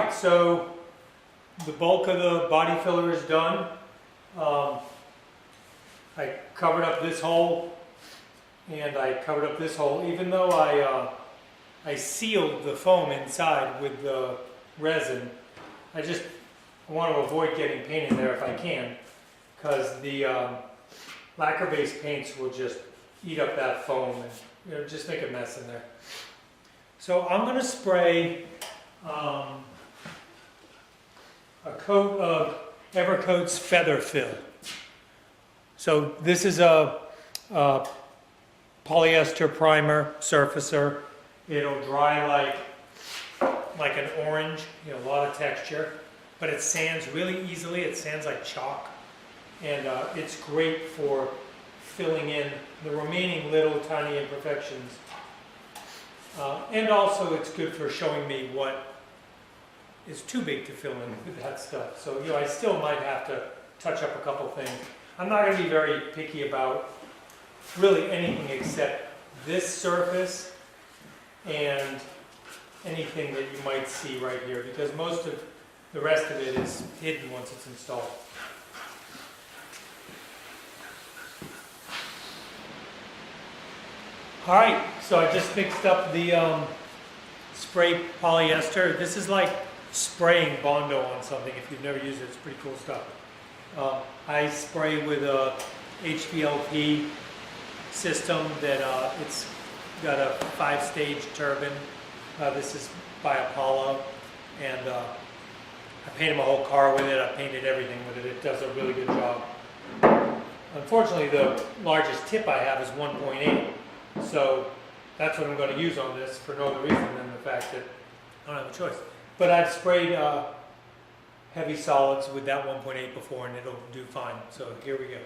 Alright, so the bulk of the body filler is done. I covered up this hole and I covered up this hole. Even though I sealed the foam inside with the resin, I want to avoid getting paint in there if I can, because the lacquer-based paints will just eat up that foam and just make a mess in there. So I'm going to spray a coat of Evercoat's Feather Fill. So this is a polyester primer surfacer. It'll dry like an orange, a lot of texture, but it sands really easily. It sands like chalk, and it's great for filling in the remaining little tiny imperfections. And also it's good for showing me what is too big to fill in with that stuff. So, I still might have to touch up a couple things. I'm not going to be very picky about really anything except this surface and anything that you might see right here, because most of the rest of it is hidden once it's installed. Alright, so I just mixed up the spray polyester. This is like spraying Bondo on something. If you've never used it, it's pretty cool stuff. I spray with a HVLP system that it's got a 5-stage turbine. This is by Apollo, and I painted my whole car with it. I painted everything with it. It does a really good job. Unfortunately, the largest tip I have is 1.8. So that's what I'm going to use on this for no other reason than the fact that I don't have a choice. But I've sprayed heavy solids with that 1.8 before, and it'll do fine. So here we go.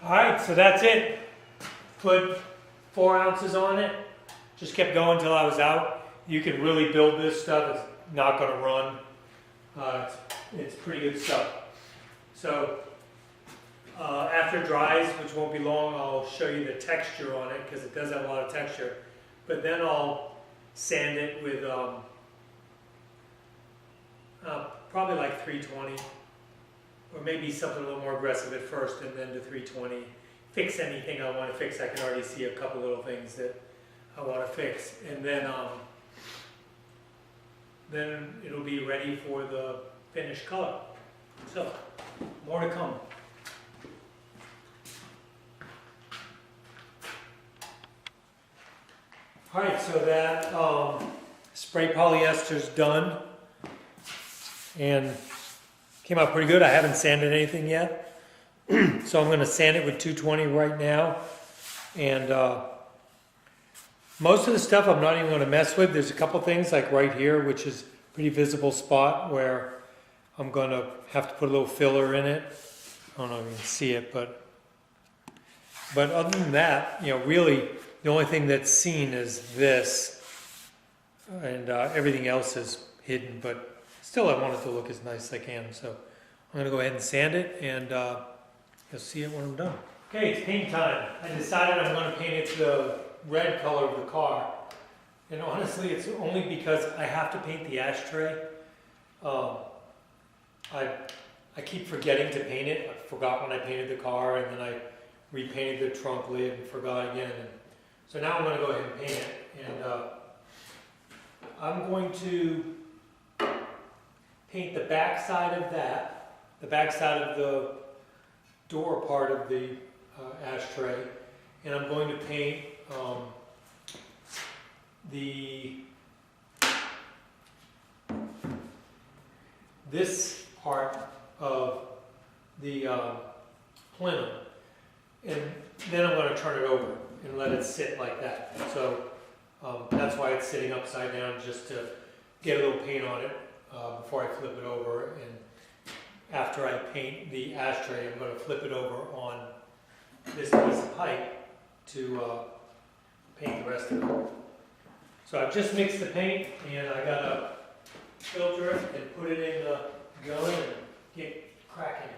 All right, so that's it. Put 4 ounces on it. Just kept going until I was out. You can really build this stuff. It's not going to run. It's pretty good stuff. So after it dries, which won't be long, I'll show you the texture on it because it does have a lot of texture. But then I'll sand it with probably like 320, or maybe something a little more aggressive at first and then to 320. Fix anything I want to fix. I can already see a couple little things that I want to fix, and then it'll be ready for the finished color. So, more to come. All right, so that spray polyester's done and came out pretty good. I haven't sanded anything yet, so I'm going to sand it with 220 right now. And most of the stuff I'm not even going to mess with. There's a couple things like right here, which is a pretty visible spot where I'm going to have to put a little filler in it. I don't know if you can see it, but other than that, you know, really the only thing that's seen is this, and everything else is hidden, but still I want it to look as nice as I can. So I'm going to go ahead and sand it, and you'll see it when I'm done. Okay, it's paint time. I decided I'm going to paint it the red color of the car. And honestly, it's only because I have to paint the ashtray. I keep forgetting to paint it. I forgot when I painted the car, and then I repainted the trunk lid and forgot again. And so now I'm going to go ahead and paint it. And I'm going to paint the back side of that, the back side of the door part of the ashtray, and I'm going to paint this part of the plenum, and then I'm going to turn it over and let it sit like that. So that's why it's sitting upside down, just to get a little paint on it before I flip it over. And after I paint the ashtray, I'm going to flip it over on this piece of pipe to paint the rest of it. So I've just mixed the paint, and I got to filter it and put it in the gun and get cracking.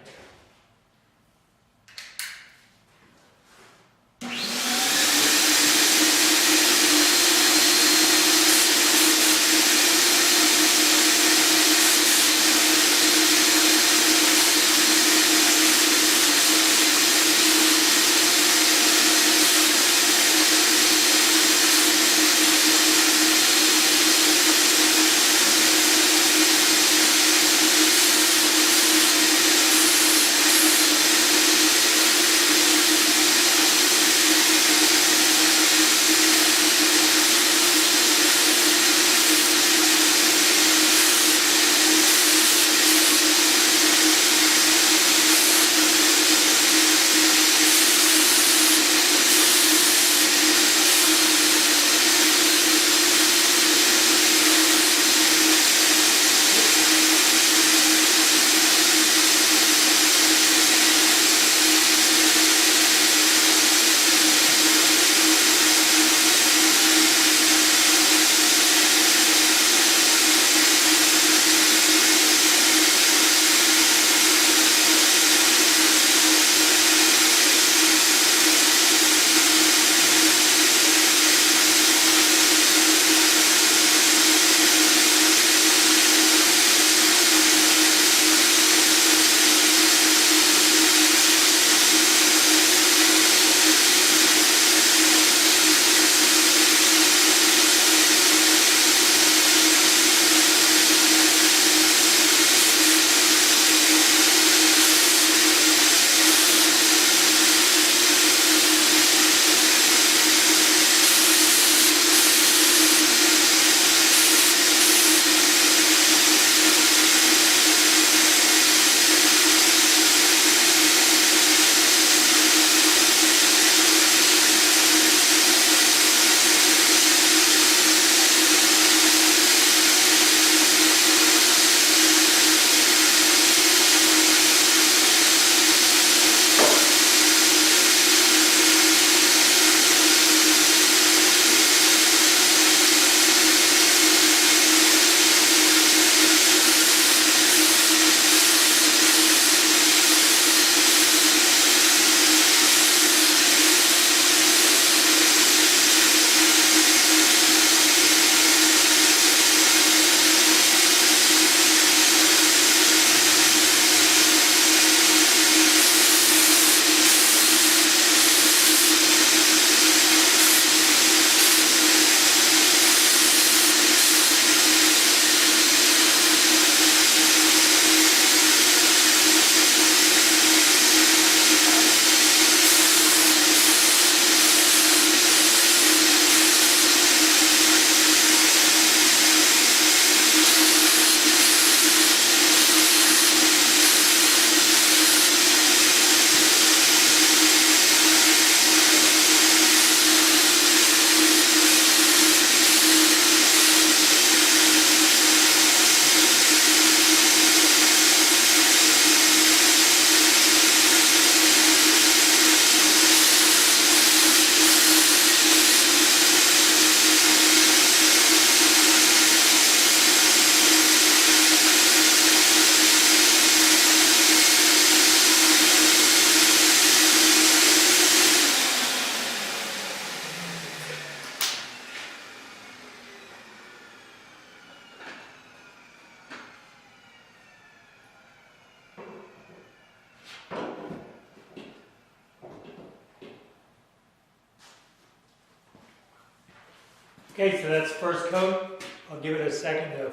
Okay, so that's first coat. I'll give it a second to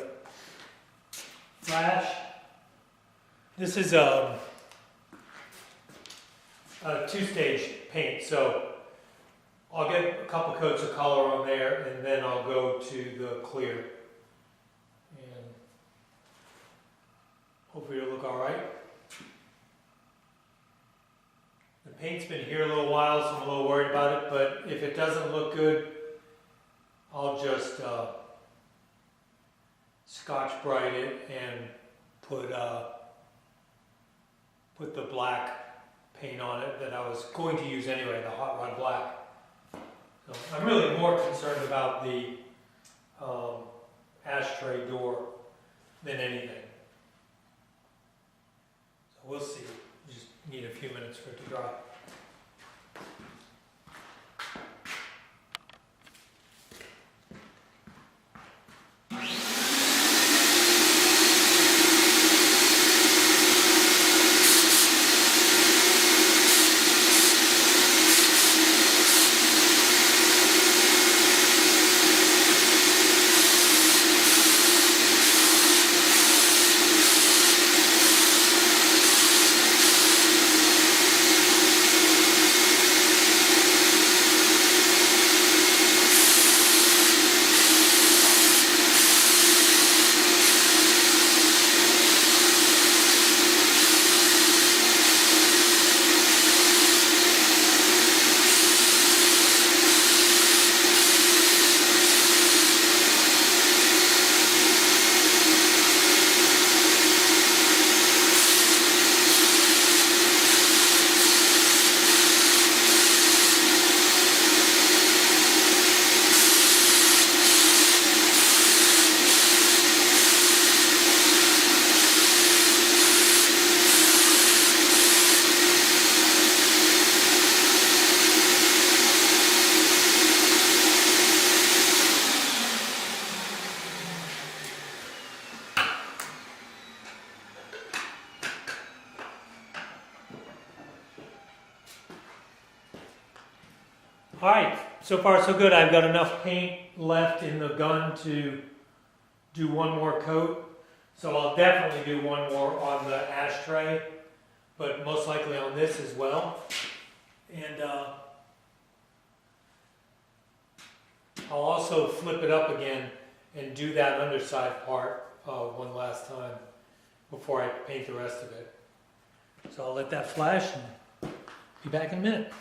flash. This is a two-stage paint, so I'll get a couple coats of color on there, and then I'll go to the clear. And hopefully it'll look all right. The paint's been here a little while, so I'm a little worried about it, but if it doesn't look good, I'll just Scotch-Brite it and put the black paint on it that I was going to use anyway, the Hot Rod Black. So I'm really more concerned about the ashtray door than anything. So we'll see. We just need a few minutes for it to dry. Alright, so far so good. I've got enough paint left in the gun to do one more coat. So I'll definitely do one more on the ashtray, but most likely on this as well. And I'll also flip it up again and do that underside part one last time before I paint the rest of it. So I'll let that flash and be back in a minute.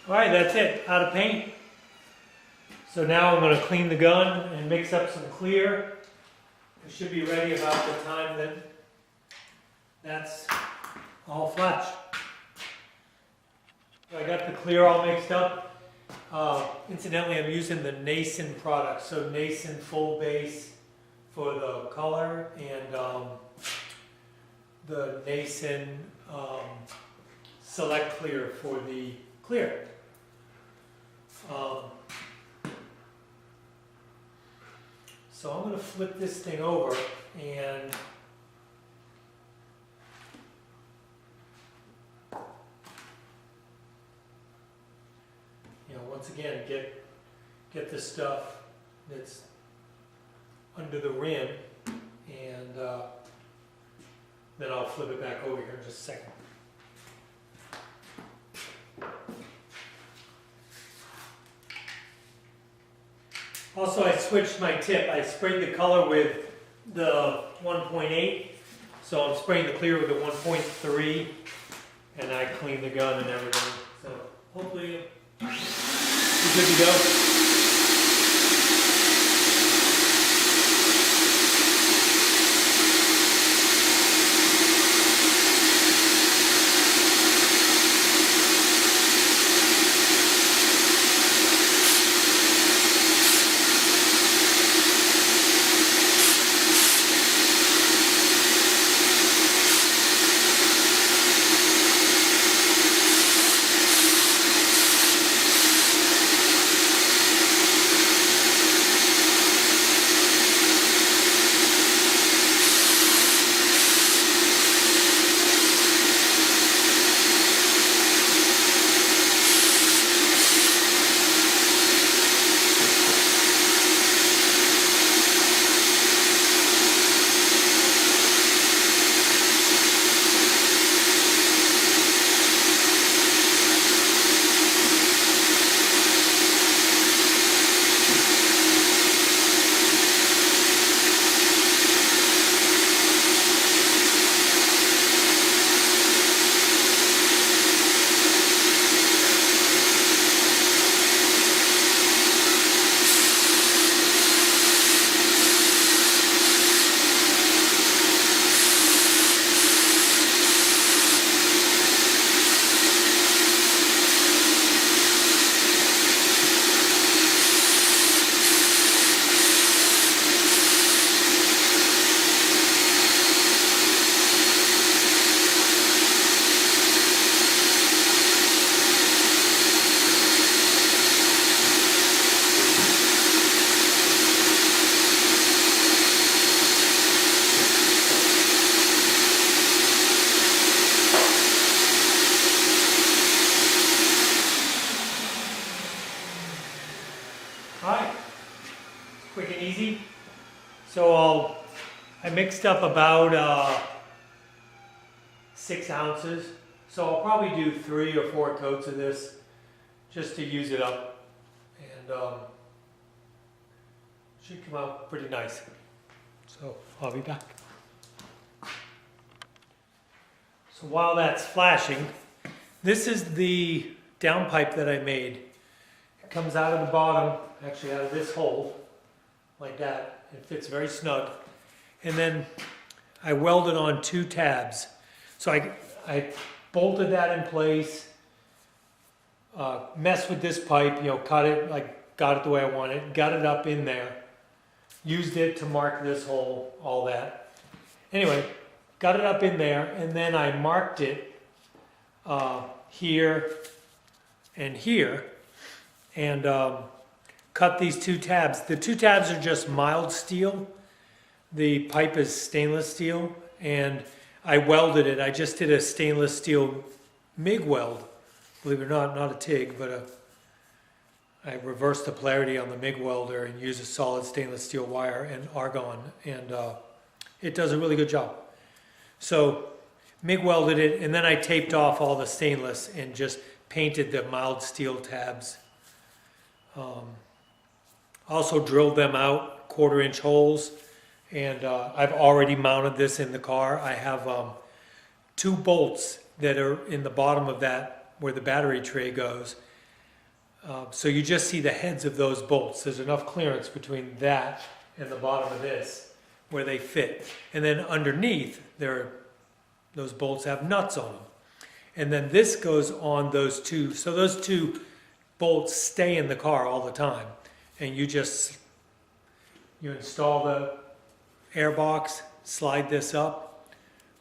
All right, that's it, out of paint. So now I'm gonna clean the gun and mix up some clear. It should be ready about the time that that's all fletched. So I got the clear all mixed up. Incidentally, I'm using the Nason product. So Nason full base for the color and the Nason select clear for the clear. So I'm going to flip this thing over and once again get the stuff that's under the rim, and then I'll flip it back over here in just a second. Also, I switched my tip. I sprayed the color with the 1.8, so I'm spraying the clear with the 1.3, and I cleaned the gun and everything. So hopefully we're good to go. Quick and easy. So I mixed up about 6 ounces. So I'll probably do 3 or 4 coats of this just to use it up, and should come out pretty nice. So I'll be back. So while that's flashing, this is the downpipe that I made. It comes out of the bottom, actually out of this hole, like that. It fits very snug. And then I welded on 2 tabs. So I bolted that in place, messed with this pipe, cut it, got it the way I wanted, got it up in there, used it to mark this hole, all that. Anyway, got it up in there, and then I marked it here and here, and cut these 2 tabs. The 2 tabs are just mild steel. The pipe is stainless steel, and I welded it. I just did a stainless steel MIG weld, believe it or not a TIG, but I reversed the polarity on the MIG welder and used a solid stainless steel wire and argon, and it does a really good job. So MIG welded it, and then I taped off all the stainless and just painted the mild steel tabs. Also drilled them out, 1/4-inch holes, and I've already mounted this in the car. I have 2 bolts that are in the bottom of that where the battery tray goes. So you just see the heads of those bolts. There's enough clearance between that and the bottom of this where they fit. And then underneath, those bolts have nuts on them. And then this goes on those two. So those two bolts stay in the car all the time. And you install the air box, slide this up,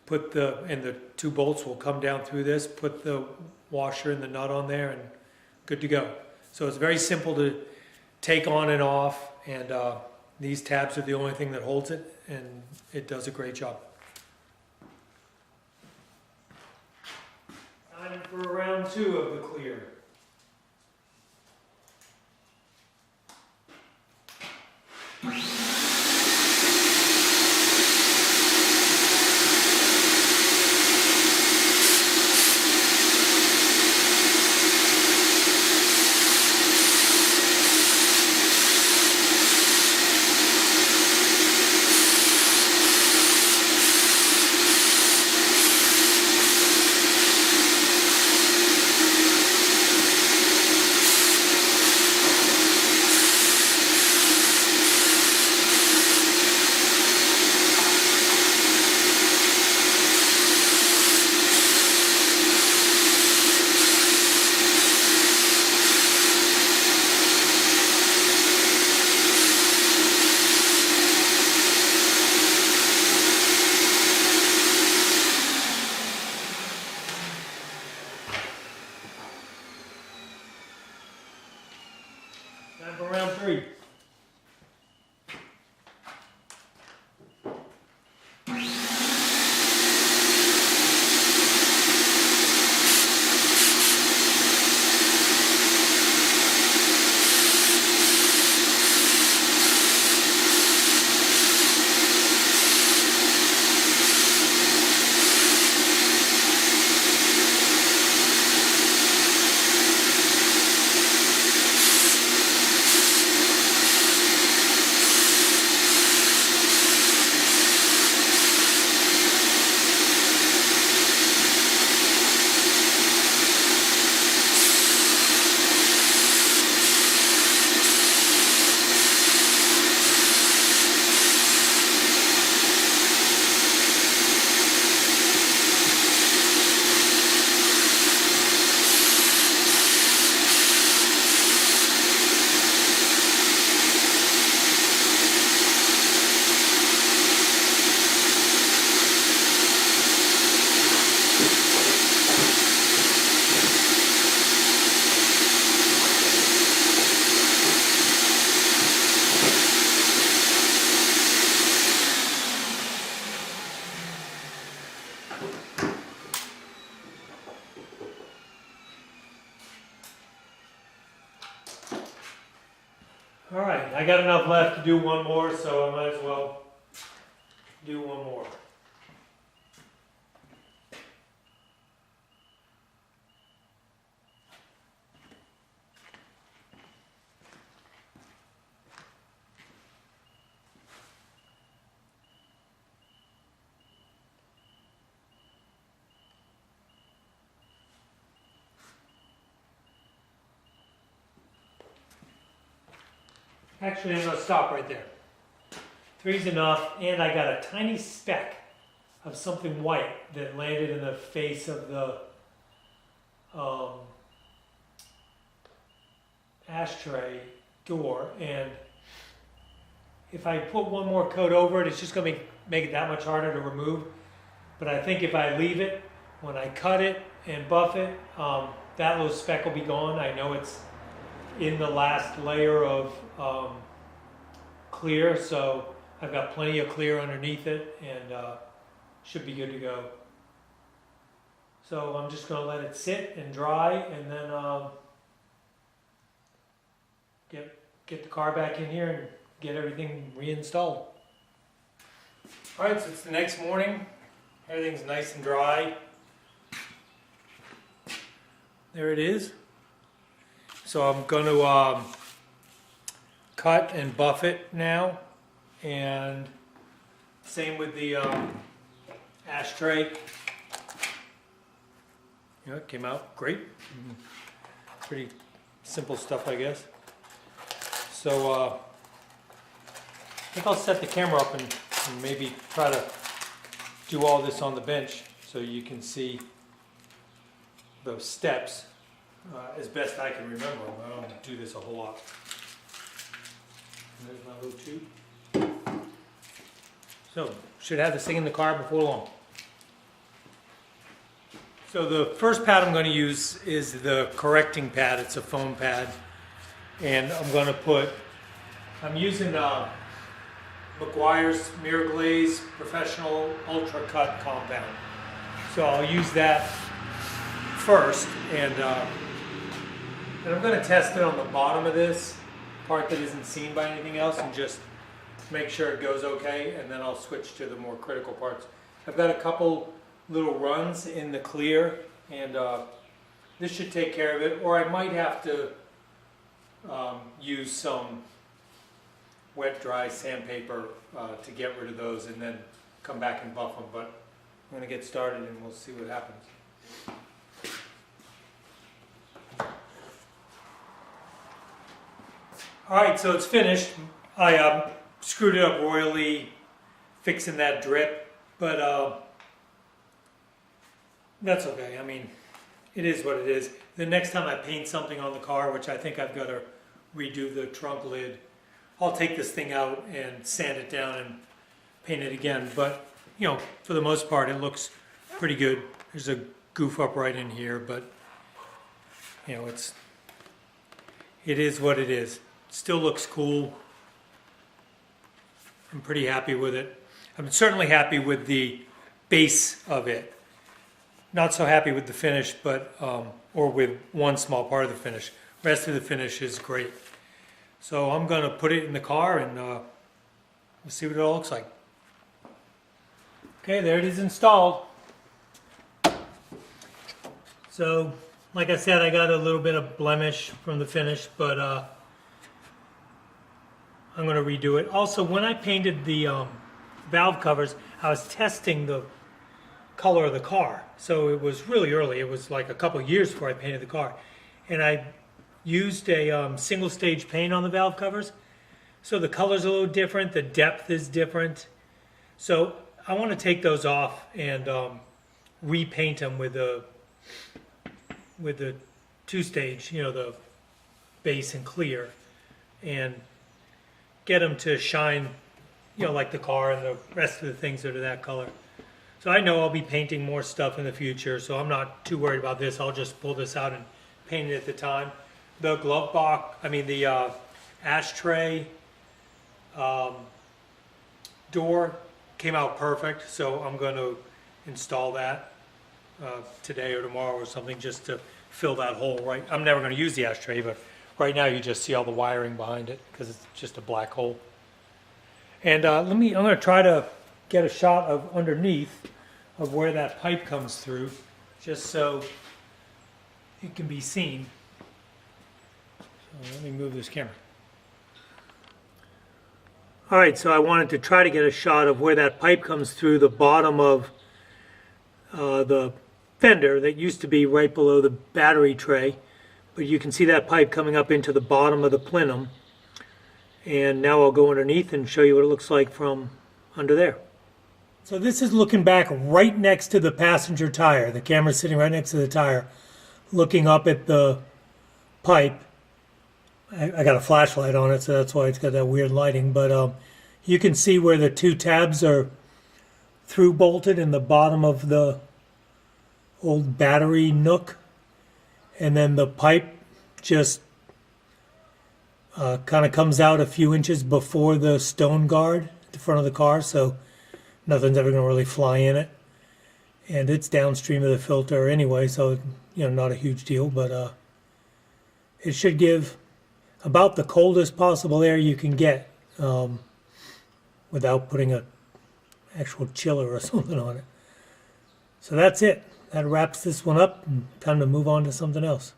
and the two bolts will come down through this, put the washer and the nut on there, and good to go. So it's very simple to take on and off, and these tabs are the only thing that holds it, and it does a great job. Time for round 2 of the clear. Time for round 3. All right, I got enough left to do one more, so I might as well do one more. Actually, I'm going to stop right there. 3's enough, and I got a tiny speck of something white that landed in the face of the ashtray door, and if I put one more coat over it, it's just going to make it that much harder to remove. But I think if I leave it, when I cut it and buff it, that little speck will be gone. I know it's in the last layer of clear, so I've got plenty of clear underneath it, and should be good to go. So I'm just going to let it sit and dry, and then get the car back in here and get everything reinstalled. All right, so it's the next morning. Everything's nice and dry. There it is. So I'm going to cut and buff it now, and same with the ashtray. Yeah, it came out great. Pretty simple stuff, I guess. So I think I'll set the camera up and maybe try to do all this on the bench so you can see those steps as best I can remember. I don't do this a whole lot. And there's my little tube. So, should have this thing in the car before long. So the first pad I'm going to use is the correcting pad. It's a foam pad. And I'm using Meguiar's Mirror Glaze Professional Ultra Cut Compound. So I'll use that first, and I'm going to test it on the bottom of this part that isn't seen by anything else, and just make sure it goes okay, and then I'll switch to the more critical parts. I've got a couple little runs in the clear, and this should take care of it, or I might have to use some wet dry sandpaper to get rid of those and then come back and buff them, but I'm going to get started and we'll see what happens. Alright, so it's finished. I screwed it up royally fixing that drip, but that's okay. I mean, it is what it is. The next time I paint something on the car, which I think I've got to redo the trunk lid, I'll take this thing out and sand it down and paint it again. But, you know, for the most part, it looks pretty good. There's a goof up right in here, but, you know, it is what it is. Still looks cool. I'm pretty happy with it. I'm certainly happy with the base of it. Not so happy with the finish, but or with one small part of the finish. The rest of the finish is great. So I'm going to put it in the car and we'll see what it all looks like. Okay, there it is installed. So, like I said, I got a little bit of blemish from the finish, but I'm going to redo it. Also, when I painted the valve covers, I was testing the color of the car. So it was really early. It was like a couple of years before I painted the car. And I used a single stage paint on the valve covers. So the color's a little different. The depth is different. So I want to take those off and repaint them with the two-stage, you know, the base and clear, and get them to shine, you know, like the car and the rest of the things that are that color. So I know I'll be painting more stuff in the future, so I'm not too worried about this. I'll just pull this out and paint it at the time. The glove box, the ashtray door came out perfect, so I'm going to install that today or tomorrow or something, just to fill that hole. Right, I'm never going to use the ashtray, but right now you just see all the wiring behind it because it's just a black hole. And I'm going to try to get a shot of underneath of where that pipe comes through, just so it can be seen. So let me move this camera. All right, so I wanted to try to get a shot of where that pipe comes through the bottom of the fender that used to be right below the battery tray. But you can see that pipe coming up into the bottom of the plenum. And now I'll go underneath and show you what it looks like from under there. So this is looking back right next to the passenger tire. The camera's sitting right next to the tire, looking up at the pipe. I got a flashlight on it, so that's why it's got that weird lighting. But you can see where the two tabs are through bolted in the bottom of the old battery nook. And then the pipe just kind of comes out a few inches before the stone guard at the front of the car, so nothing's ever going to really fly in it. And it's downstream of the filter anyway, so, you know, not a huge deal, but it should give about the coldest possible air you can get without putting an actual chiller or something on it. So that's it. That wraps this one up, and time to move on to something else.